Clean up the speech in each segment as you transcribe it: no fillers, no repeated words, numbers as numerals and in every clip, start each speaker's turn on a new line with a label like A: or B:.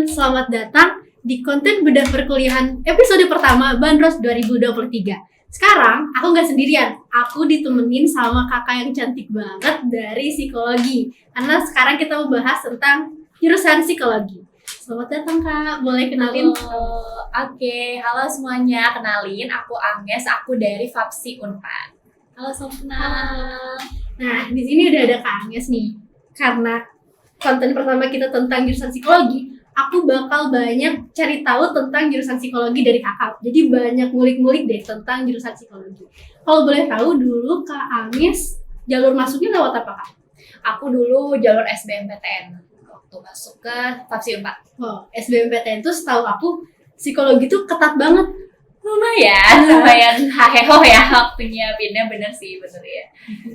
A: selamat datang di konten bedah perkuliahan episode pertama Bandros 2023. Sekarang aku nggak sendirian, aku ditemenin sama kakak yang cantik banget dari psikologi. Karena sekarang kita mau bahas tentang jurusan psikologi. Selamat datang kak, boleh kenalin?
B: Halo semuanya, kenalin aku Agnes, aku dari Fapsi Unpad. Halo Sofna.
A: Nah, di sini udah ada Kak Agnes nih. Karena konten pertama kita tentang jurusan psikologi, aku bakal banyak cari tahu tentang jurusan psikologi dari kakak. Jadi banyak ngulik-ngulik deh tentang jurusan psikologi. Kalau boleh tahu dulu Kak Agnes, jalur masuknya lewat apa Kak?
B: Aku dulu jalur SBMPTN waktu masuk ke Fapsi Unpad.
A: Oh, SBMPTN itu setahu aku psikologi itu ketat banget.
B: Lumayan haheho ya waktunya pindah, bener ya.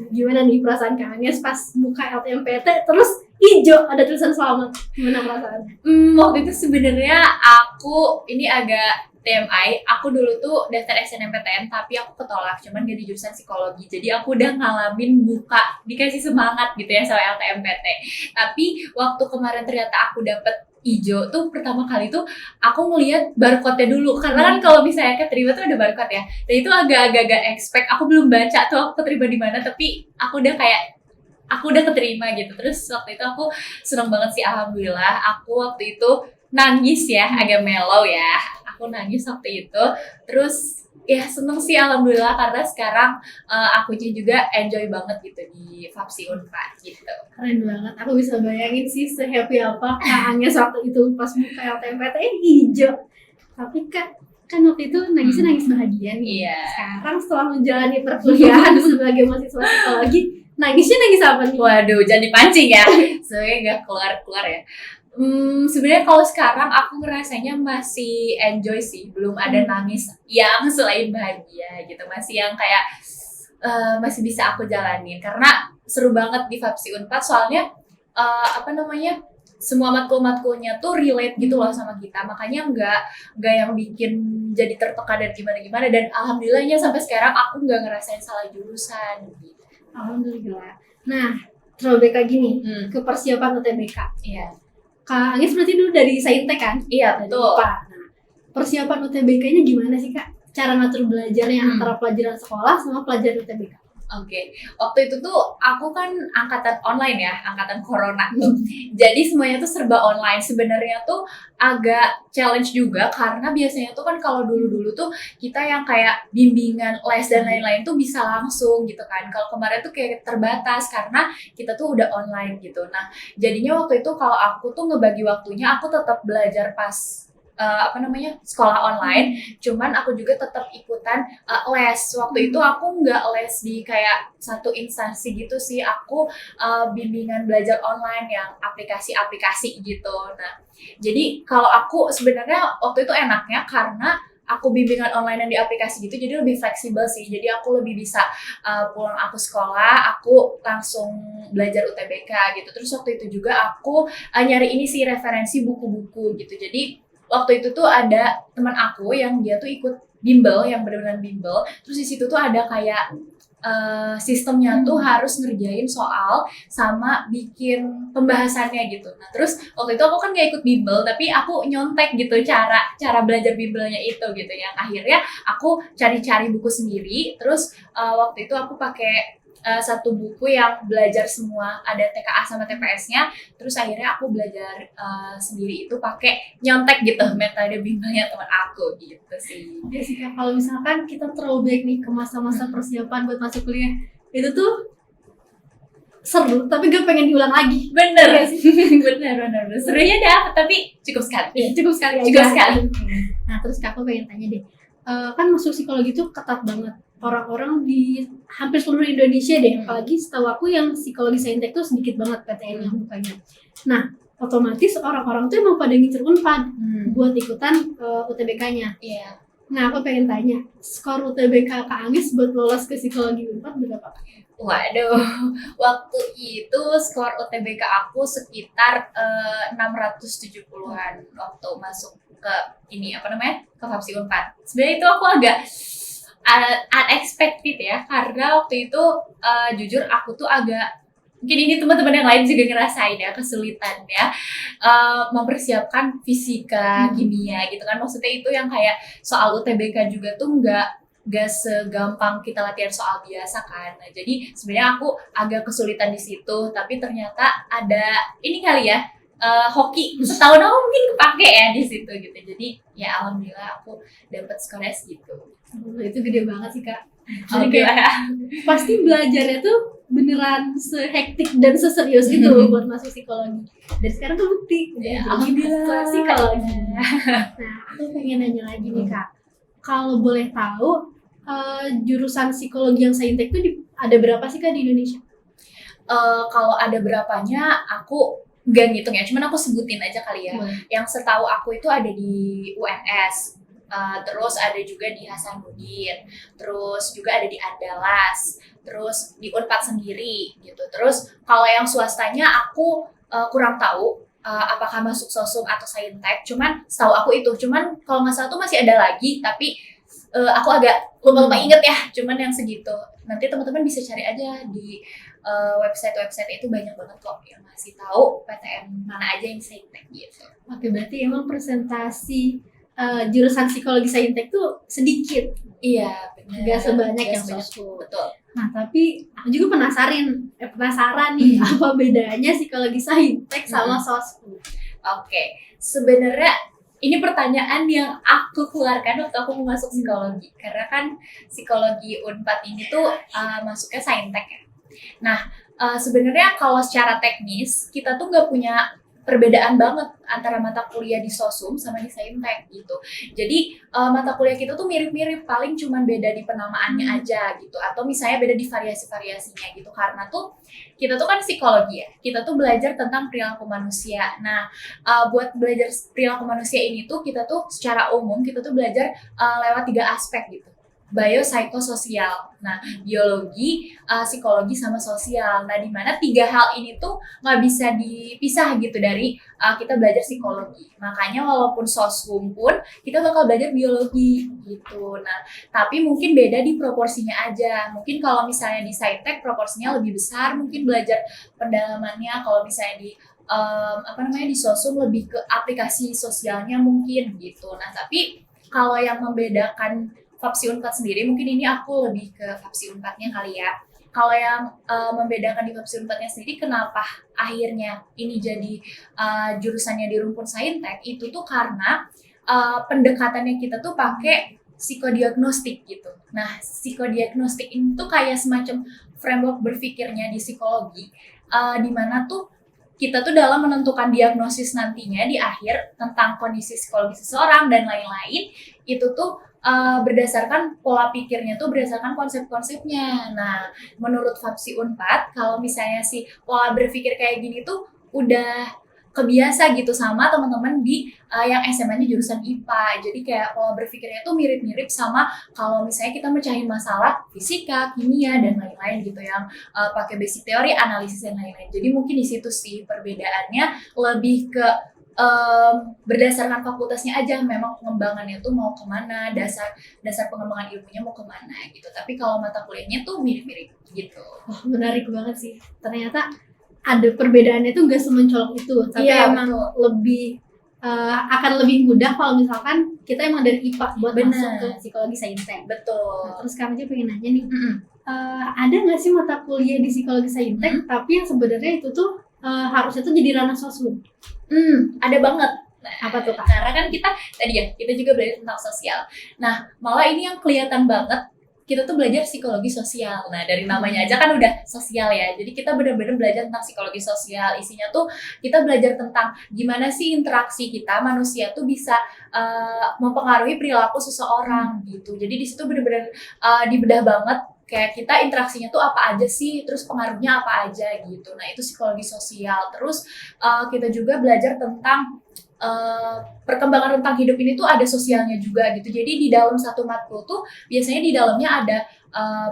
A: Gimana nih perasaan Kak Agnes pas buka LTMPT terus hijau ada tulisan selamat? Gimana perasaan?
B: Waktu itu sebenarnya aku ini agak TMI, aku dulu tuh daftar SNMPTN tapi aku ketolak, cuman gak di jurusan psikologi. Jadi aku udah ngalamin buka, dikasih semangat gitu ya sama LTMPT. Tapi waktu kemarin ternyata aku dapet ijo tuh pertama kali tuh aku ngeliat barcode-nya dulu, karena kan kalau misalnya keterima tuh ada barcode ya, dan itu agak-agak expect. Aku belum baca tuh aku keterima di mana, tapi aku udah keterima gitu. Terus waktu itu aku seneng banget sih, alhamdulillah. Aku waktu itu nangis ya, agak mellow ya, aku nangis waktu itu. Terus ya seneng sih alhamdulillah, karena sekarang akunya juga enjoy banget gitu di Fapsi Unpad gitu.
A: Keren banget, aku bisa bayangin sih se-happy apa Kak Agnes waktu itu pas buka LTMPT hijau. Tapi kan waktu itu nangisnya nangis bahagia nih.
B: Iya.
A: Sekarang setelah menjalani perkuliahan sebagai mahasiswa psikologi, nangisnya nangis apa nih?
B: Waduh, jangan dipancing ya. Sebenarnya gak keluar ya. Sebenarnya kalau sekarang aku ngerasanya masih enjoy sih, belum ada nangis yang selain bahagia gitu, masih yang kayak masih bisa aku jalanin karena seru banget di Fapsi Unpad. Soalnya semua matkul-matkulnya tuh relate gitu loh sama kita, makanya nggak yang bikin jadi tertekan dan gimana. Dan alhamdulillahnya sampai sekarang aku nggak ngerasain salah jurusan gitu.
A: Alhamdulillah. Nah, throwback lagi nih ke persiapan UTBK.
B: Iya.
A: Kak Agnes berarti dulu dari Saintek kan?
B: Iya, betul.
A: Nah, persiapan UTBK-nya gimana sih Kak? Cara ngatur belajarnya antara pelajaran sekolah sama pelajaran UTBK?
B: Oke. Waktu itu tuh aku kan angkatan online ya, angkatan corona tuh. Jadi semuanya tuh serba online. Sebenarnya tuh agak challenge juga, karena biasanya tuh kan kalau dulu-dulu tuh kita yang kayak bimbingan les dan lain-lain tuh bisa langsung gitu kan. Kalau kemarin tuh kayak terbatas karena kita tuh udah online gitu. Nah, jadinya waktu itu kalau aku tuh ngebagi waktunya, aku tetap belajar pas sekolah online, cuman aku juga tetap ikutan les. Waktu itu aku nggak les di kayak satu instansi gitu sih, aku bimbingan belajar online yang aplikasi-aplikasi gitu. Nah, jadi kalau aku sebenarnya waktu itu enaknya karena aku bimbingan online yang di aplikasi gitu, jadi lebih fleksibel sih. Jadi aku lebih bisa pulang aku sekolah, aku langsung belajar UTBK gitu. Terus waktu itu juga aku nyari ini sih, referensi buku-buku gitu. Jadi waktu itu tuh ada teman aku yang dia tuh ikut bimbel, yang benar-benar bimbel. Terus di situ tuh ada kayak sistemnya tuh harus ngerjain soal sama bikin pembahasannya gitu. Nah, terus waktu itu aku kan gak ikut bimbel, tapi aku nyontek gitu cara belajar bimbelnya itu gitu. Yang akhirnya aku cari-cari buku sendiri. Terus waktu itu aku pakai satu buku yang belajar semua, ada TKA sama TPS-nya. Terus akhirnya aku belajar sendiri itu pakai nyontek gitu metode bimbelnya teman aku gitu sih.
A: Ya sih Kak, kalau misalkan kita throwback nih ke masa-masa persiapan buat masuk kuliah, itu tuh seru tapi gak pengen diulang lagi.
B: Bener sih. bener. Serunya dapet tapi cukup sekali.
A: Ya, cukup sekali aja. Nah, terus Kak, aku pengen tanya deh, kan masuk psikologi itu ketat banget. Orang-orang di hampir seluruh Indonesia deh, apalagi setahu aku yang psikologi Saintek tuh sedikit banget PTN yang bukanya. Nah, otomatis orang-orang tuh emang pada ngincer Unpad buat ikutan UTBK-nya.
B: Iya.
A: Nah, aku pengen tanya, skor UTBK Kak Agnes buat lolos ke psikologi Unpad berapa?
B: Waduh, waktu itu skor UTBK aku sekitar 670-an waktu masuk ke ke Fapsi Unpad. Sebenarnya itu aku agak unexpected ya, karena waktu itu jujur aku tuh agak mungkin ini teman-teman yang lain juga ngerasain ya kesulitan ya, mempersiapkan fisika, kimia gitu kan. Maksudnya itu yang kayak soal UTBK juga tuh nggak segampang kita latihan soal biasa kan. Nah, jadi sebenarnya aku agak kesulitan di situ, tapi ternyata ada ini kali ya, hoki setahun aku mungkin kepake ya di situ gitu. Jadi ya alhamdulillah aku dapat skornya segitu.
A: Itu gede banget sih Kak. Jadi
B: Alhamdulillah
A: kayak
B: ya.
A: pasti belajarnya tuh beneran sehektik dan seserius itu buat masuk psikologi. Dan sekarang kebukti
B: Ya,
A: jadi
B: alhamdulillah.
A: mahasiswa psikologi. Nah, aku pengen nanya lagi nih Kak. Kalau boleh tahu jurusan psikologi yang Saintek itu ada berapa sih Kak di Indonesia?
B: Kalau ada berapanya aku nggak ngitung ya, cuman aku sebutin aja kali ya. Yang setahu aku itu ada di UNS, terus ada juga di Hasanuddin, terus juga ada di Andalas, terus di Unpad sendiri gitu. Terus kalau yang swastanya aku kurang tahu apakah masuk Sosum atau Saintek, cuman setahu aku itu. Cuman kalau nggak salah tuh masih ada lagi, tapi aku agak lupa inget ya, cuman yang segitu. Nanti teman-teman bisa cari aja di website-website itu, banyak banget kok yang ngasih tahu PTN mana aja yang Saintek gitu.
A: Oke, berarti emang presentasi jurusan psikologi Saintek tuh sedikit,
B: Iya, benar.
A: nggak sebanyak
B: Nggak
A: yang
B: sebanyak.
A: Sosum.
B: Betul.
A: Nah, tapi aku juga penasaran nih apa bedanya psikologi Saintek sama Sosum.
B: Oke, sebenarnya ini pertanyaan yang aku keluarkan waktu aku mau masuk psikologi, karena kan psikologi Unpad ini tuh masuknya Saintek ya. Nah, sebenarnya kalau secara teknis kita tuh nggak punya perbedaan banget antara mata kuliah di Sosum sama di Saintek gitu. Jadi mata kuliah kita tuh mirip-mirip, paling cuman beda di penamaannya aja gitu, atau misalnya beda di variasi-variasinya gitu. Karena tuh kita tuh kan psikologi ya, kita tuh belajar tentang perilaku manusia. Nah, buat belajar perilaku manusia ini tuh kita tuh secara umum kita tuh belajar lewat 3 aspek gitu. Biopsikososial, nah biologi, psikologi sama sosial. Nah, di mana 3 hal ini tuh nggak bisa dipisah gitu dari kita belajar psikologi. Makanya walaupun Sosum pun kita bakal belajar biologi gitu. Nah, tapi mungkin beda di proporsinya aja. Mungkin kalau misalnya di Saintek proporsinya lebih besar, mungkin belajar pendalamannya. Kalau misalnya di di Sosum lebih ke aplikasi sosialnya mungkin gitu. Nah, tapi kalau yang membedakan Fapsi Unpad sendiri, mungkin ini aku lebih ke Fapsi Unpadnya kali ya. Kalau yang membedakan di Fapsi Unpadnya sendiri, kenapa akhirnya ini jadi jurusannya di rumpun Saintek, itu tuh karena pendekatannya kita tuh pakai psikodiagnostik gitu. Nah, psikodiagnostik ini tuh kayak semacam framework berpikirnya di psikologi, di mana tuh kita tuh dalam menentukan diagnosis nantinya di akhir tentang kondisi psikologi seseorang dan lain-lain, itu tuh berdasarkan pola pikirnya tuh berdasarkan konsep-konsepnya. Nah, menurut Fapsi Unpad, kalau misalnya si pola berpikir kayak gini tuh udah kebiasa gitu sama teman-teman di yang SMA-nya jurusan IPA. Jadi kayak pola berpikirnya tuh mirip-mirip sama kalau misalnya kita mecahin masalah fisika, kimia, dan lain-lain gitu yang pakai basic teori, analisis, dan lain-lain. Jadi mungkin di situ sih perbedaannya, lebih ke berdasarkan fakultasnya aja, memang pengembangannya tuh mau kemana, dasar pengembangan ilmunya mau kemana gitu. Tapi kalau mata kuliahnya tuh mirip-mirip gitu.
A: Wah, menarik banget sih. Ternyata ada perbedaannya tuh nggak semencolok itu, tapi
B: Iya,
A: emang lebih akan lebih mudah kalau misalkan kita emang dari IPA buat
B: Bener.
A: masuk ke psikologi Saintek.
B: Betul.
A: Nah, terus kami aja pengen nanya nih, ada nggak sih mata kuliah di psikologi Saintek tapi yang sebenarnya itu tuh harusnya tuh jadi ranah Sosum?
B: Ada banget. Nah,
A: Apa tuh, Kak?
B: karena kan kita tadi ya, kita juga belajar tentang sosial. Nah, malah ini yang kelihatan banget, kita tuh belajar psikologi sosial. Nah, dari namanya aja kan udah sosial ya. Jadi kita benar-benar belajar tentang psikologi sosial. Isinya tuh kita belajar tentang gimana sih interaksi kita manusia tuh bisa mempengaruhi perilaku seseorang gitu. Jadi di situ benar-benar dibedah banget, kayak kita interaksinya tuh apa aja sih, terus pengaruhnya apa aja gitu. Nah, itu psikologi sosial. Terus kita juga belajar tentang perkembangan tentang hidup ini tuh ada sosialnya juga gitu. Jadi di dalam satu matkul tuh biasanya di dalamnya ada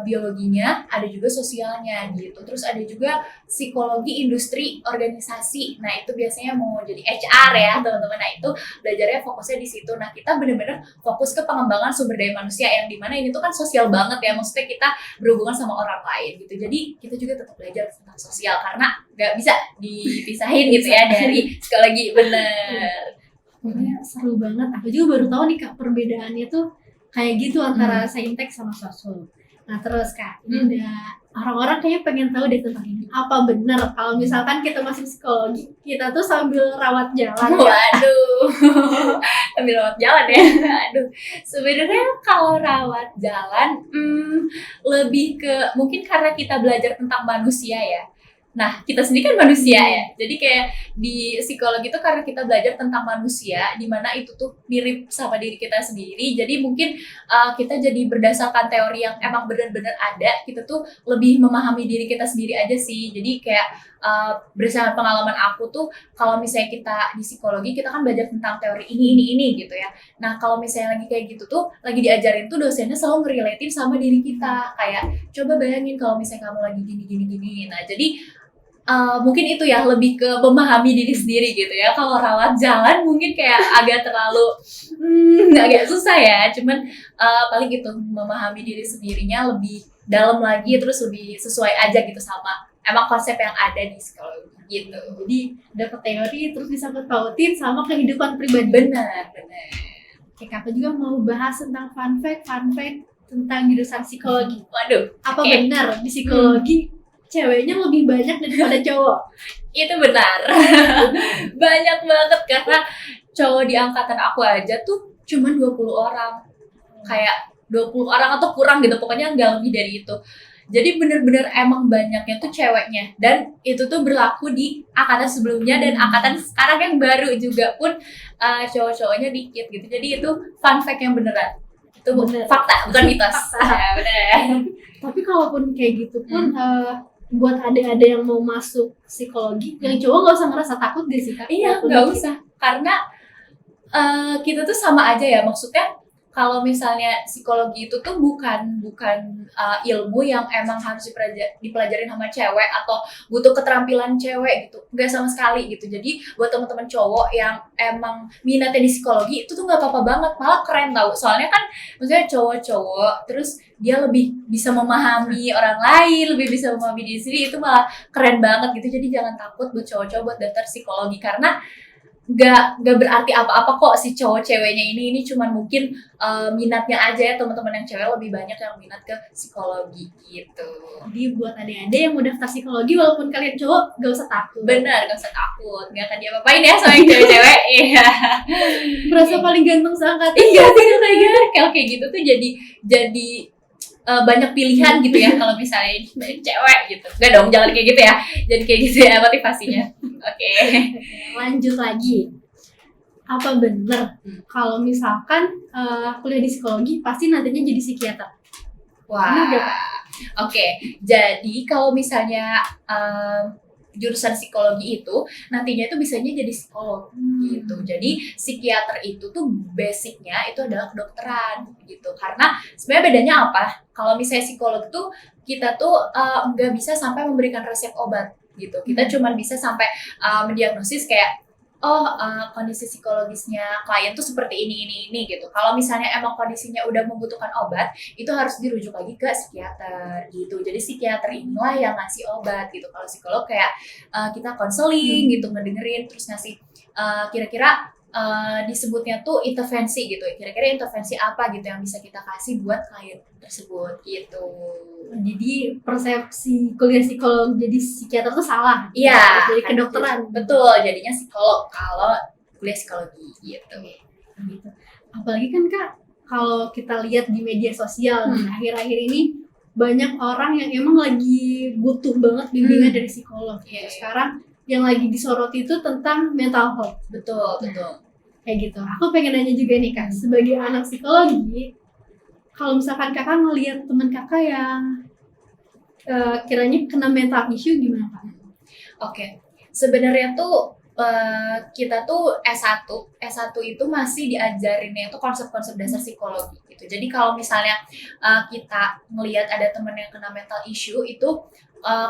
B: biologinya, ada juga sosialnya gitu. Terus ada juga psikologi industri organisasi. Nah itu biasanya mau jadi HR ya teman-teman. Nah itu belajarnya fokusnya di situ. Nah kita benar-benar fokus ke pengembangan sumber daya manusia yang dimana ini tuh kan sosial banget ya. Maksudnya kita berhubungan sama orang lain gitu. Jadi kita juga tetap belajar tentang sosial karena nggak bisa dipisahin gitu ya dari psikologi, bener.
A: Pokoknya seru banget. Aku juga baru tahu nih Kak perbedaannya tuh kayak gitu antara saintek sama sosum. Nah terus Kak, ini udah orang-orang kayaknya pengen tahu deh tentang ini. Apa benar kalau misalkan kita masuk psikologi, kita tuh sambil rawat jalan?
B: Waduh, sambil rawat jalan ya. Aduh, sebenarnya kalau rawat jalan lebih ke mungkin karena kita belajar tentang manusia ya. Nah, kita sendiri kan manusia ya. Jadi kayak di psikologi itu karena kita belajar tentang manusia, di mana itu tuh mirip sama diri kita sendiri. Jadi mungkin kita jadi berdasarkan teori yang emang benar-benar ada, kita tuh lebih memahami diri kita sendiri aja sih. Jadi kayak berdasarkan pengalaman aku tuh, kalau misalnya kita di psikologi, kita kan belajar tentang teori ini gitu ya. Nah, kalau misalnya lagi kayak gitu tuh, lagi diajarin tuh dosennya selalu ngerelatin sama diri kita. Kayak, coba bayangin kalau misalnya kamu lagi gini. Nah, jadi mungkin itu ya lebih ke memahami diri sendiri gitu ya. Kalau rawat jalan mungkin kayak agak terlalu agak susah ya. Cuman paling gitu memahami diri sendirinya lebih dalam lagi, terus lebih sesuai aja gitu sama emang konsep yang ada di psikologi gitu.
A: Jadi dapat teori terus bisa pautin sama kehidupan pribadi.
B: Benar.
A: Oke, Kakak juga mau bahas tentang fun fact tentang jurusan psikologi.
B: Waduh,
A: Apa
B: oke.
A: benar di psikologi ceweknya lebih banyak daripada cowok?
B: Itu benar. Banyak banget karena cowok di angkatan aku aja tuh cuma 20 orang. Kayak 20 orang atau kurang gitu, pokoknya nggak lebih dari itu. Jadi bener-bener emang banyaknya tuh ceweknya. Dan itu tuh berlaku di angkatan sebelumnya dan angkatan sekarang yang baru juga pun cowok-cowoknya dikit gitu. Jadi itu fun fact yang beneran. Itu
A: Bener.
B: fakta, bukan mitos.
A: Fakta.
B: Ya, bener.
A: Tapi kalaupun kayak gitu pun buat adik-adik yang mau masuk psikologi, yang cowok nggak usah ngerasa takut deh sih Kak.
B: Iya, nggak usah. Karena kita tuh sama aja ya. Maksudnya kalau misalnya psikologi itu tuh bukan ilmu yang emang harus dipelajarin sama cewek atau butuh keterampilan cewek gitu, nggak sama sekali gitu. Jadi buat teman-teman cowok yang emang minatnya di psikologi itu tuh nggak apa-apa banget, malah keren tau. Soalnya kan maksudnya cowok-cowok terus dia lebih bisa memahami orang lain, lebih bisa memahami diri sendiri, itu malah keren banget gitu. Jadi jangan takut buat cowok-cowok buat daftar psikologi karena nggak berarti apa-apa kok si cowok ceweknya ini cuman mungkin minatnya aja ya. Teman-teman yang cewek lebih banyak yang minat ke psikologi gitu.
A: Jadi buat adik-adik yang mau daftar psikologi walaupun kalian cowok gak usah takut.
B: Benar, gak usah takut, nggak akan diapa-apain ya sama yang cewek-cewek. Iya.
A: Merasa paling ganteng seangkatan.
B: Iya sih kayak gitu tuh jadi banyak pilihan gitu ya kalau misalnya ini cewek gitu. Enggak dong, jangan kayak gitu ya. Jadi kayak gitu ya motivasinya. Oke.
A: Lanjut lagi. Apa benar kalau misalkan kuliah di psikologi pasti nantinya jadi psikiater?
B: Wah. Oke. Jadi kalau misalnya jurusan psikologi itu nantinya itu bisanya jadi psikolog gitu. Jadi psikiater itu tuh basicnya itu adalah kedokteran gitu. Karena sebenarnya bedanya apa? Kalau misalnya psikolog tuh kita tuh nggak bisa sampai memberikan resep obat gitu. Kita cuma bisa sampai mendiagnosis kayak kondisi psikologisnya klien tuh seperti ini gitu. Kalau misalnya emang kondisinya udah membutuhkan obat, itu harus dirujuk lagi ke psikiater gitu. Jadi psikiater inilah yang ngasih obat gitu. Kalau psikolog kayak kita konseling gitu, ngedengerin terus ngasih kira-kira disebutnya tuh intervensi gitu. Kira-kira intervensi apa gitu yang bisa kita kasih buat klien tersebut gitu.
A: Jadi persepsi kuliah psikolog jadi psikiater tuh salah.
B: Iya.
A: Jadi kedokteran.
B: Betul, jadinya psikolog kalau kuliah psikologi gitu.
A: Gitu. Apalagi kan Kak, kalau kita lihat di media sosial akhir-akhir ini banyak orang yang emang lagi butuh banget bimbingan dari psikolog.
B: Iya.
A: Sekarang yang lagi disoroti itu tentang mental health.
B: Betul.
A: Kayak gitu. Aku pengen nanya juga nih Kak, sebagai anak psikologi, kalau misalkan Kakak ngelihat teman Kakak yang kiranya kena mental issue gimana Kak?
B: Oke. Sebenarnya tuh kita tuh S1 itu masih diajarinnya itu konsep-konsep dasar psikologi gitu. Jadi kalau misalnya kita ngelihat ada temen yang kena mental issue itu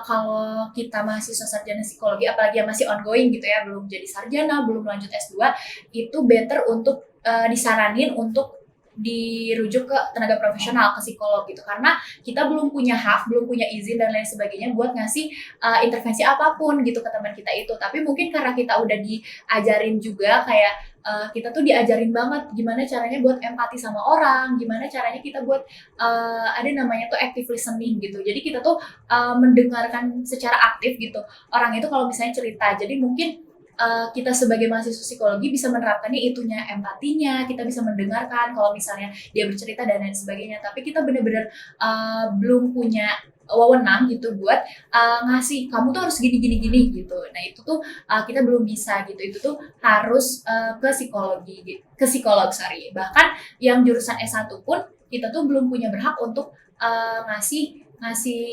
B: kalau kita mahasiswa sarjana psikologi apalagi yang masih ongoing gitu ya, belum jadi sarjana, belum lanjut S2, itu better untuk disaranin untuk dirujuk ke tenaga profesional, ke psikolog gitu, karena kita belum punya hak, belum punya izin dan lain sebagainya buat ngasih intervensi apapun gitu ke teman kita itu. Tapi mungkin karena kita udah diajarin juga kayak kita tuh diajarin banget gimana caranya buat empati sama orang, gimana caranya kita buat ada namanya tuh active listening gitu. Jadi kita tuh mendengarkan secara aktif gitu orang itu kalau misalnya cerita. Jadi mungkin kita sebagai mahasiswa psikologi bisa menerapkannya itunya, empatinya, kita bisa mendengarkan kalau misalnya dia bercerita dan lain sebagainya. Tapi kita benar-benar belum punya wewenang gitu buat ngasih kamu tuh harus gini gitu. Nah itu tuh kita belum bisa gitu. Itu tuh harus ke psikolog sorry. Bahkan yang jurusan S1 pun kita tuh belum punya berhak untuk ngasih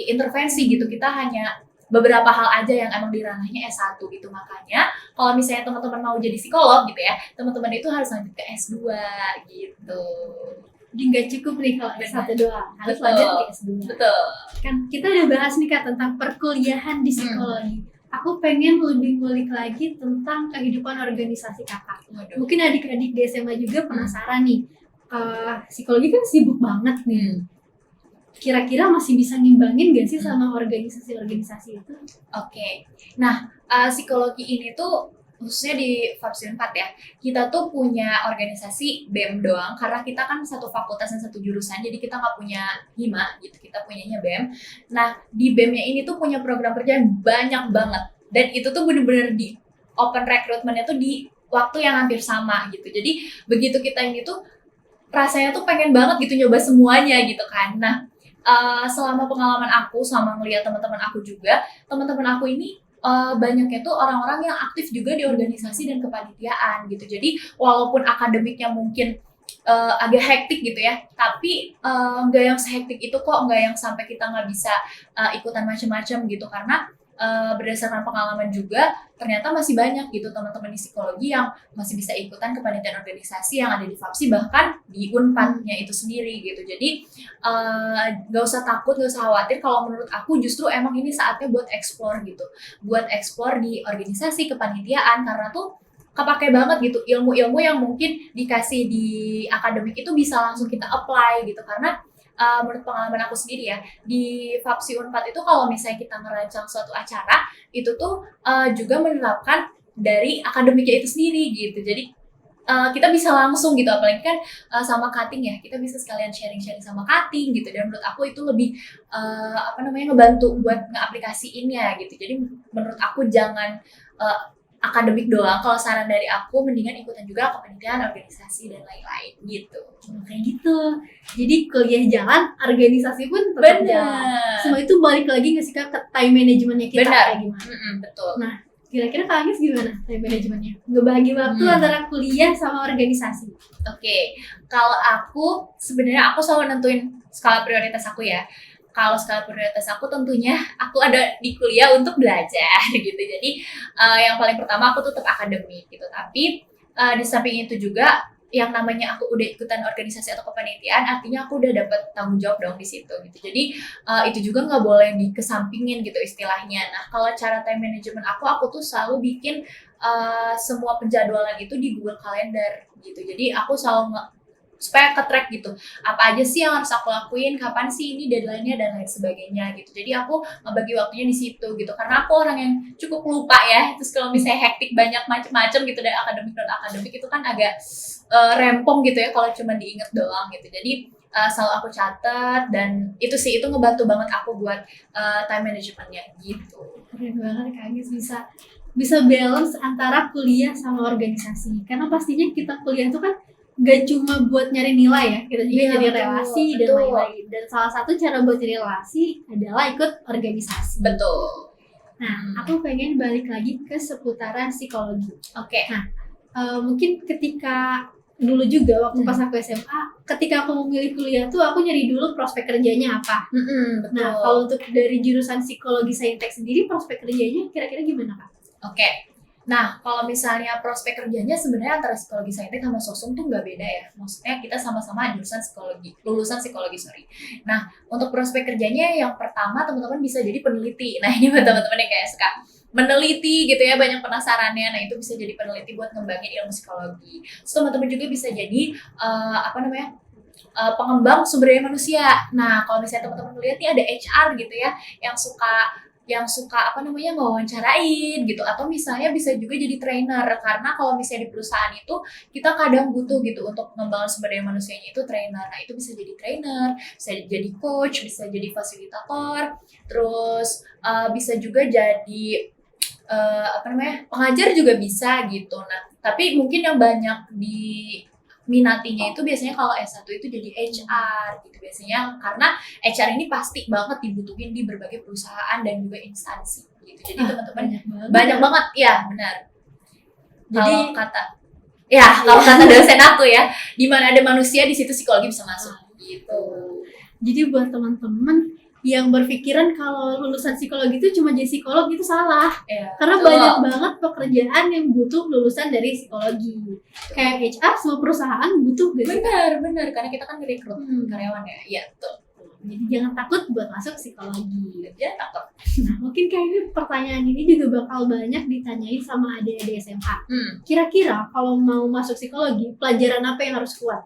B: intervensi gitu. Kita hanya beberapa hal aja yang emang di ranahnya S1 gitu. Makanya kalau misalnya teman-teman mau jadi psikolog gitu ya, teman-teman itu harus lanjut ke S2 gitu.
A: Jadi nggak cukup nih kalau S1 doang, harus
B: Betul.
A: lanjut ke S2.
B: Betul.
A: Kan kita udah bahas nih Kak tentang perkuliahan di psikologi. Aku pengen lebih ngulik lagi tentang kehidupan organisasi Kakak.
B: Waduh.
A: Mungkin adik-adik di SMA juga penasaran nih, psikologi kan sibuk banget nih. Kira-kira masih bisa ngimbangin gak sih sama organisasi-organisasi itu?
B: Oke. Nah, psikologi ini tuh khususnya di Fapsi 4 ya, kita tuh punya organisasi BEM doang karena kita kan satu fakultas dan satu jurusan, jadi kita nggak punya hima gitu, kita punyanya BEM. Nah, di BEM-nya ini tuh punya program kerja banyak banget, dan itu tuh bener-bener di open recruitment-nya tuh di waktu yang hampir sama gitu. Jadi begitu kita ini tuh rasanya tuh pengen banget gitu nyoba semuanya gitu kan. Nah, selama pengalaman aku sama ngeliat teman-teman aku juga, teman-teman aku ini banyaknya tuh orang-orang yang aktif juga di organisasi dan kepanitiaan gitu. Jadi walaupun akademiknya mungkin agak hektik gitu ya, tapi nggak yang sehektik itu kok, nggak yang sampai kita nggak bisa ikutan macam-macam gitu, karena berdasarkan pengalaman juga ternyata masih banyak gitu teman-teman di psikologi yang masih bisa ikutan kepanitiaan organisasi yang ada di Fapsi, bahkan di Unpad-nya itu sendiri gitu. Jadi gak usah takut, gak usah khawatir. Kalau menurut aku justru emang ini saatnya buat explore gitu, buat explore di organisasi kepanitiaan, karena tuh kepake banget gitu ilmu-ilmu yang mungkin dikasih di akademik itu bisa langsung kita apply gitu. Karena menurut pengalaman aku sendiri ya, di Fapsi Unpad itu kalau misalnya kita merancang suatu acara, itu tuh juga menerapkan dari akademiknya itu sendiri gitu. Jadi kita bisa langsung gitu, apalagi kan sama cutting ya, kita bisa sekalian sharing-sharing sama cutting gitu. Dan menurut aku itu lebih ngebantu buat ngeaplikasiinnya gitu. Jadi menurut aku jangan akademik doang. Kalau saran dari aku, mendingan ikutan juga kepanitiaan, organisasi dan lain-lain gitu.
A: Kayak gitu. Jadi kuliah jalan, organisasi pun tetap jalan. Semua itu balik lagi nggak sih Kak ke time manajemennya kita kayak gimana?
B: Betul.
A: Nah, kira-kira Kak Agnes gimana time manajemennya? Ngebagi waktu antara kuliah sama organisasi?
B: Oke. Kalau aku, sebenarnya aku selalu nentuin skala prioritas aku ya. Kalau skala prioritas aku tentunya aku ada di kuliah untuk belajar gitu. Jadi yang paling pertama aku tetap akademik gitu. Tapi di samping itu juga yang namanya aku udah ikutan organisasi atau kepanitiaan, artinya aku udah dapat tanggung jawab dong di situ gitu. Jadi itu juga nggak boleh dikesampingin gitu istilahnya. Nah, kalau cara time management aku tuh selalu bikin semua penjadwalan itu di Google Calendar gitu. Jadi aku selalu supaya ke-track gitu, apa aja sih yang harus aku lakuin, kapan sih ini deadline-nya dan lain sebagainya gitu. Jadi aku ngebagi waktunya di situ gitu, karena aku orang yang cukup lupa ya. Terus kalau misalnya hektik banyak macem-macem gitu dari akademik non akademik itu kan agak rempong gitu ya kalau cuma diinget doang gitu. Jadi selalu aku catat, dan itu ngebantu banget aku buat time management-nya gitu.
A: Keren banget Kak Agnes bisa balance antara kuliah sama organisasi. Karena pastinya kita kuliah itu kan gak cuma buat nyari nilai ya, kita juga nyari relasi dan lain-lain. Dan salah satu cara buat nyari relasi adalah ikut organisasi.
B: Betul.
A: Nah, aku pengen balik lagi ke seputaran psikologi.
B: Oke.
A: Nah, mungkin ketika dulu juga waktu pas aku SMA, ketika aku memilih kuliah tuh aku nyari dulu prospek kerjanya apa.
B: Betul.
A: Nah, kalau untuk dari jurusan psikologi saintek sendiri, prospek kerjanya kira-kira gimana Kak?
B: Oke. Nah, kalau misalnya prospek kerjanya sebenarnya antara psikologi saintek sama sosum tuh nggak beda ya. Maksudnya kita sama-sama jurusan psikologi, lulusan psikologi, sorry. Nah, untuk prospek kerjanya yang pertama teman-teman bisa jadi peneliti. Nah, ini buat teman-teman yang kayak suka meneliti gitu ya, banyak penasarannya. Nah, itu bisa jadi peneliti buat ngembangin ilmu psikologi. Terus teman-teman juga bisa jadi pengembang sumber daya manusia. Nah, kalau misalnya teman-teman lihat nih ada HR gitu ya, yang suka mewawancarain gitu, atau misalnya bisa juga jadi trainer, karena kalau misalnya di perusahaan itu kita kadang butuh gitu untuk mengembangkan sumber daya manusianya itu trainer. Nah, itu bisa jadi trainer, bisa jadi coach, bisa jadi fasilitator, terus bisa juga jadi pengajar juga bisa gitu. Nah, tapi mungkin yang banyak minatinya itu biasanya kalau S1 itu jadi HR gitu biasanya, karena HR ini pasti banget dibutuhin di berbagai perusahaan dan juga instansi gitu. Jadi teman-teman banyak banget ya, benar. Jadi kalau kata dosen aku ya, di mana ada manusia di situ psikologi bisa masuk gitu.
A: Jadi buat teman-teman yang berpikiran kalau lulusan psikologi itu cuma jadi psikolog, itu salah. Karena banyak banget pekerjaan yang butuh lulusan dari psikologi. Kayak HR, semua perusahaan butuh gitu.
B: Benar, karena kita kan rekrut karyawan ya. Iya, betul.
A: Jadi jangan takut buat masuk psikologi.
B: Jangan takut.
A: Nah, mungkin kayaknya pertanyaan ini juga bakal banyak ditanyain sama adik-adik SMA. Kira-kira kalau mau masuk psikologi, pelajaran apa yang harus kuat?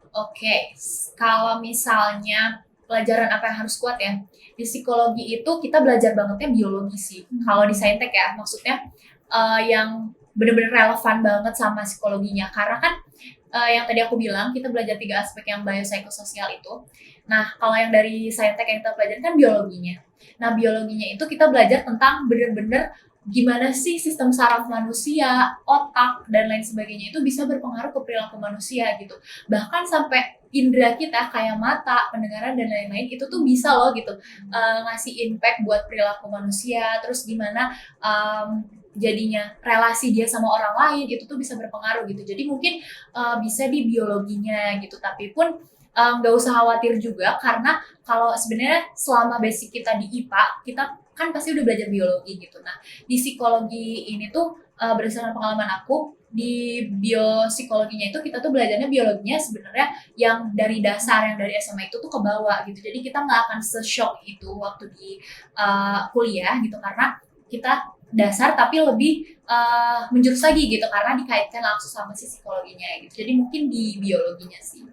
B: Oke. Kalau misalnya pelajaran apa yang harus kuat ya? Di psikologi itu kita belajar bangetnya biologi sih. Kalau di saintek ya, maksudnya yang benar-benar relevan banget sama psikologinya. Karena kan yang tadi aku bilang, kita belajar 3 aspek yang biopsikososial itu. Nah, kalau yang dari saintek yang kita pelajari kan biologinya. Nah, biologinya itu kita belajar tentang benar-benar gimana sih sistem saraf manusia, otak, dan lain sebagainya itu bisa berpengaruh ke perilaku manusia gitu. Bahkan sampai indera kita kayak mata, pendengaran, dan lain-lain itu tuh bisa loh gitu ngasih impact buat perilaku manusia. Terus gimana jadinya relasi dia sama orang lain itu tuh bisa berpengaruh gitu. Jadi mungkin bisa di biologinya gitu, tapi pun nggak usah khawatir juga, karena kalau sebenarnya selama basic kita di IPA, kita kan pasti udah belajar biologi gitu. Nah, di psikologi ini tuh berdasarkan pengalaman aku, di biopsikologinya itu kita tuh belajarnya biologinya sebenarnya yang dari dasar, yang dari SMA itu tuh ke bawah gitu. Jadi kita nggak akan se-shock itu waktu di kuliah gitu, karena kita dasar tapi lebih menjurus lagi gitu, karena dikaitkan langsung sama si psikologinya gitu. Jadi mungkin di biologinya sih.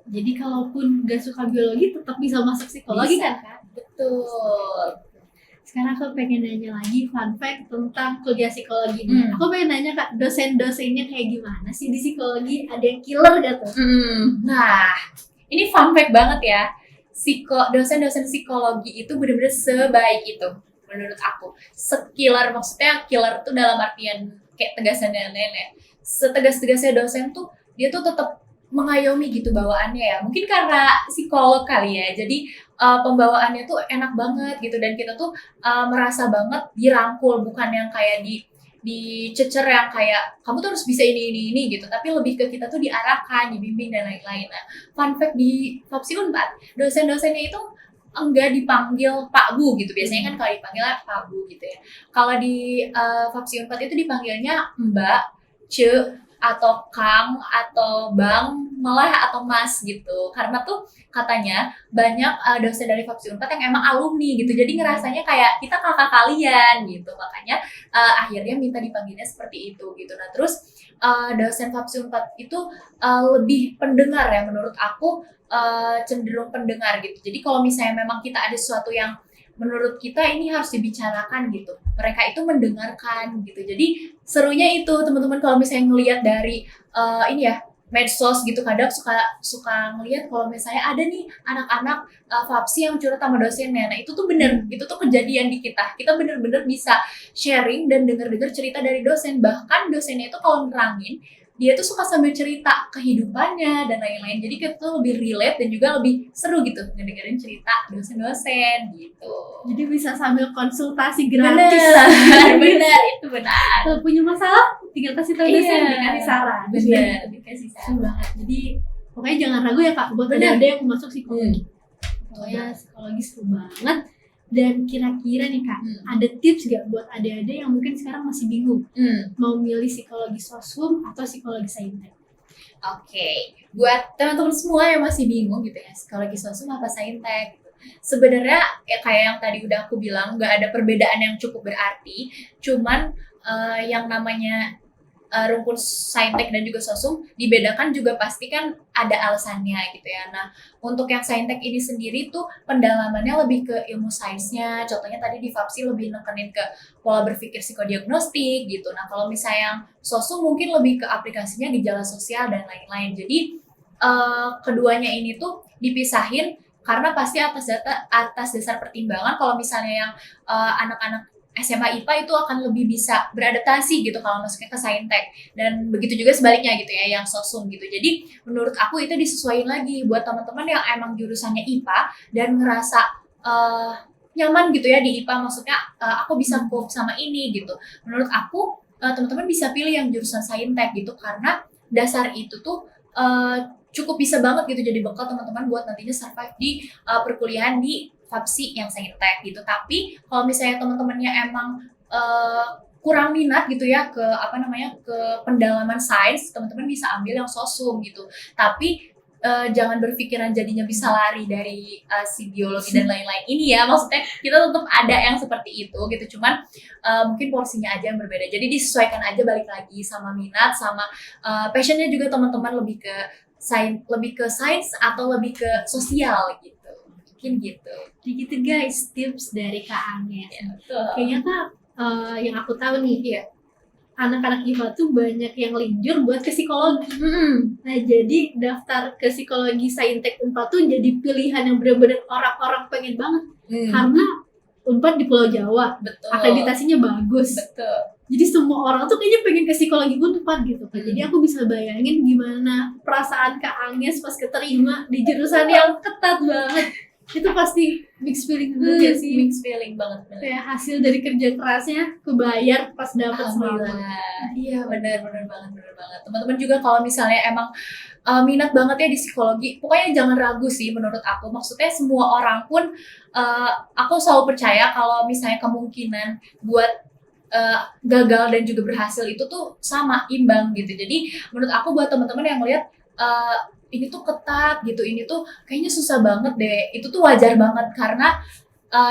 A: Jadi kalaupun gak suka biologi tetap bisa masuk psikologi
B: bisa,
A: kan?
B: Betul.
A: Sekarang aku pengen nanya lagi fun fact tentang kuliah psikologi ini. Aku pengen nanya Kak, dosen-dosennya kayak gimana sih di psikologi? Ada yang killer gak tuh?
B: Nah, ini fun fact banget ya. Dosen-dosen psikologi itu benar-benar sebaik itu menurut aku. Sekiller, maksudnya killer tuh dalam artian kayak tegasan dan lain-lain. Setegas-tegasnya dosen tuh, dia tuh tetap mengayomi gitu bawaannya ya. Mungkin karena psikolog kali ya. Jadi pembawaannya tuh enak banget gitu, dan kita tuh merasa banget dirangkul, bukan yang kayak dicecer yang kayak kamu tuh harus bisa ini gitu, tapi lebih ke kita tuh diarahkan, dibimbing dan lain-lain. Nah, fun fact di Fapsi Unpad, dosen-dosennya itu enggak dipanggil Pak Bu gitu. Biasanya kan kalau dipanggilnya Pak Bu gitu ya. Kalau di Fapsi Unpad itu dipanggilnya Mbak, Ce, atau Kang, atau Bang, malah atau Mas gitu. Karena tuh katanya banyak dosen dari Fapsi Unpad yang emang alumni gitu. Jadi ngerasanya kayak kita kakak kalian gitu. Makanya akhirnya minta dipanggilnya seperti itu gitu. Nah, terus dosen Fapsi Unpad itu lebih pendengar ya, menurut aku cenderung pendengar gitu. Jadi kalau misalnya memang kita ada sesuatu yang menurut kita ini harus dibicarakan gitu, mereka itu mendengarkan gitu. Jadi serunya itu teman-teman kalau misalnya ngelihat dari ini ya medsos gitu, kadang suka ngelihat kalau misalnya ada nih anak-anak Fapsi yang curhat sama dosennya. Nah, itu tuh bener, itu tuh kejadian di kita bener-bener bisa sharing dan denger cerita dari dosen. Bahkan dosennya itu kalau nerangin, dia tuh suka sambil cerita kehidupannya dan lain-lain. Jadi kita tuh lebih relate dan juga lebih seru gitu ngedengerin cerita dosen-dosen gitu.
A: Jadi bisa sambil konsultasi gratis.
B: Benar, itu benar.
A: Kalau punya masalah, tinggal kasih tahu dosen, dikasih saran.
B: Benar, dikasih saran.
A: Banget. Jadi pokoknya jangan ragu ya Kak buat ada yang mau masuk psikologi. Pokoknya psikologi seru banget. Dan kira-kira nih Kak, ada tips gak buat adik-adik yang mungkin sekarang masih bingung mau milih psikologi sosum atau psikologi saintek?
B: Oke, buat teman-teman semua yang masih bingung gitu ya, psikologi sosum apa saintek gitu. Sebenarnya ya kayak yang tadi udah aku bilang, nggak ada perbedaan yang cukup berarti. Cuman yang namanya rumpun saintek dan juga sosum dibedakan juga pasti kan ada alasannya gitu ya. Nah, untuk yang saintek ini sendiri tuh pendalamannya lebih ke ilmu sainsnya. Contohnya tadi di FAPSI lebih nekenin ke pola berpikir psikodiagnostik gitu. Nah, kalau misalnya yang sosum mungkin lebih ke aplikasinya gejala sosial dan lain-lain. Jadi keduanya ini tuh dipisahin karena pasti atas dasar pertimbangan kalau misalnya yang anak-anak SMA IPA itu akan lebih bisa beradaptasi gitu kalau masuknya ke saintek, dan begitu juga sebaliknya gitu ya yang sosum gitu. Jadi menurut aku itu disesuaikan lagi buat teman-teman yang emang jurusannya IPA dan ngerasa nyaman gitu ya di IPA, maksudnya aku bisa cope sama ini gitu. Menurut aku teman-teman bisa pilih yang jurusan saintek gitu karena dasar itu tuh cukup bisa banget gitu jadi bekal teman-teman buat nantinya survive di perkuliahan di FAPSI yang saintek gitu. Tapi kalau misalnya teman-temannya emang kurang minat gitu ya ke ke pendalaman sains, teman-teman bisa ambil yang sosum gitu. Tapi jangan berpikiran jadinya bisa lari dari si biologi dan lain-lain ini ya. Maksudnya kita tetap ada yang seperti itu gitu. Cuman mungkin porsinya aja yang berbeda. Jadi disesuaikan aja, balik lagi sama minat sama passionnya juga teman-teman lebih ke sains atau lebih ke sosial gitu. Mungkin gitu.
A: Jadi gitu guys, tips dari Kak Agnes.
B: Ya, betul.
A: Kayaknya Kak, yang aku tahu nih,
B: Iya.
A: anak-anak IPA tuh banyak yang linjur buat ke psikologi. Nah, jadi daftar ke psikologi saintek Unpad tuh jadi pilihan yang benar-benar orang-orang pengen banget. Karena Unpad di Pulau Jawa,
B: Betul.
A: akreditasinya bagus.
B: Betul.
A: Jadi semua orang tuh kayaknya pengen ke psikologi Unpad gitu. Jadi aku bisa bayangin gimana perasaan Kak Agnes pas keterima di jurusan yang ketat banget. Itu pasti mixed feeling banget ya sih.
B: Mixed feeling banget.
A: Kayak hasil dari kerja kerasnya kebayar pas dapet selamat.
B: Iya, benar banget. Teman-teman juga kalau misalnya emang minat banget ya di psikologi, pokoknya jangan ragu sih menurut aku. Maksudnya semua orang pun aku selalu percaya kalau misalnya kemungkinan buat gagal dan juga berhasil itu tuh sama, imbang gitu. Jadi menurut aku buat teman-teman yang melihat ini tuh ketat gitu, ini tuh kayaknya susah banget deh, itu tuh wajar banget karena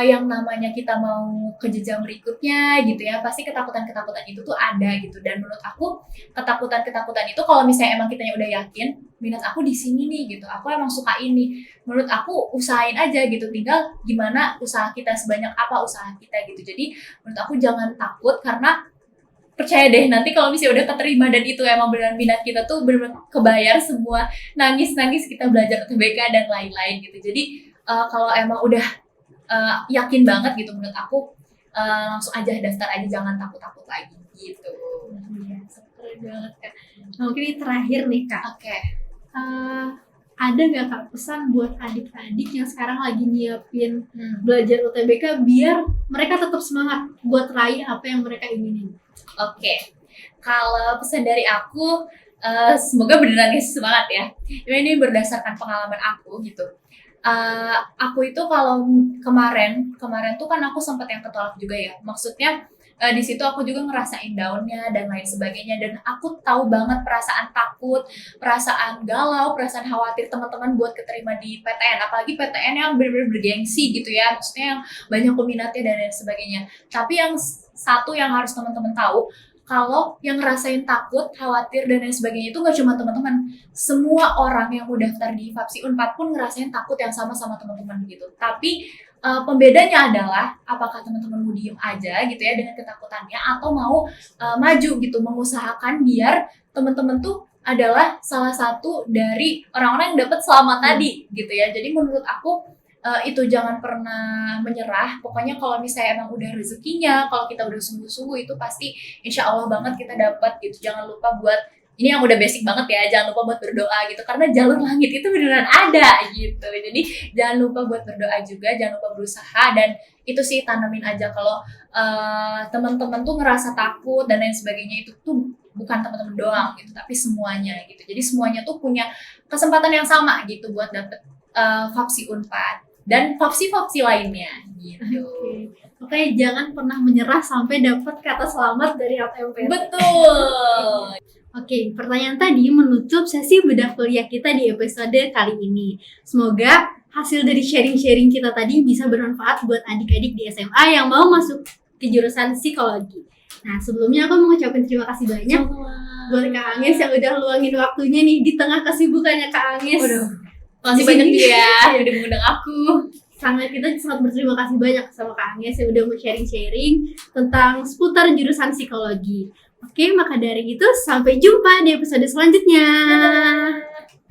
B: yang namanya kita mau ke jenjang berikutnya gitu ya, pasti ketakutan-ketakutan itu tuh ada gitu. Dan menurut aku ketakutan-ketakutan itu kalau misalnya emang kitanya udah yakin minat aku di sini nih gitu, aku emang suka ini, menurut aku usahain aja gitu, tinggal gimana usaha kita, sebanyak apa usaha kita gitu. Jadi menurut aku jangan takut karena percaya deh nanti kalau misalnya udah keterima dan itu emang beneran minat kita tuh bener-bener kebayar semua nangis-nangis kita belajar UTBK dan lain-lain gitu. Jadi kalau emang udah yakin banget gitu menurut aku langsung aja daftar aja, jangan takut-takut lagi gitu.
A: Iya, keren banget Kak. Nah, mungkin ini terakhir nih Kak.
B: Oke.
A: Ada nggak Kak pesan buat adik-adik yang sekarang lagi nyiapin belajar UTBK biar mereka tetap semangat buat raih apa yang mereka inginin?
B: Oke. Kalau pesan dari aku, semoga beneran semangat ya. Ini berdasarkan pengalaman aku gitu. Aku itu kalau kemarin tuh kan aku sempat yang ketolak juga ya. Maksudnya di situ aku juga ngerasain down-nya dan lain sebagainya, dan aku tahu banget perasaan takut, perasaan galau, perasaan khawatir teman-teman buat keterima di PTN, apalagi PTN yang benar-benar bergengsi gitu ya, maksudnya yang banyak peminatnya dan lain sebagainya. Tapi yang satu yang harus teman-teman tahu, kalau yang ngerasain takut, khawatir, dan lain sebagainya itu nggak cuma teman-teman. Semua orang yang mau daftar di FAPSI Unpad pun ngerasain takut yang sama teman-teman gitu. Tapi pembedanya adalah apakah teman-teman mau diem aja gitu ya dengan ketakutannya, atau mau maju gitu, mengusahakan biar teman-teman tuh adalah salah satu dari orang-orang yang dapat selamat tadi gitu ya. Jadi menurut aku itu jangan pernah menyerah. Pokoknya kalau misalnya emang udah rezekinya, kalau kita udah sungguh-sungguh itu pasti insya Allah banget kita dapat gitu. Jangan lupa buat, ini yang udah basic banget ya, jangan lupa buat berdoa gitu, karena jalur langit itu beneran ada gitu. Jadi jangan lupa buat berdoa juga, jangan lupa berusaha, dan itu sih tanamin aja kalau teman-teman tuh ngerasa takut dan lain sebagainya, itu tuh bukan teman-teman doang gitu, tapi semuanya gitu. Jadi semuanya tuh punya kesempatan yang sama gitu buat dapet FAPSI Unpad dan fapsi-fapsi lainnya gitu.
A: Oke, jangan pernah menyerah sampai dapat kata selamat dari LTMPT.
B: Betul.
A: Oke, pertanyaan tadi menutup sesi bedah kuliah kita di episode kali ini. Semoga hasil dari sharing-sharing kita tadi bisa bermanfaat buat adik-adik di SMA yang mau masuk ke jurusan psikologi. Nah, sebelumnya aku mau ngucapin terima kasih banyak buat Kak Agnes yang udah luangin waktunya nih di tengah kesibukannya Kak Agnes.
B: Waduh, makasih banyak dia yang udah mengundang aku.
A: Kita sangat berterima kasih banyak sama Kak Agnes yang udah mau sharing-sharing tentang seputar jurusan psikologi. Oke, maka dari itu sampai jumpa di episode selanjutnya.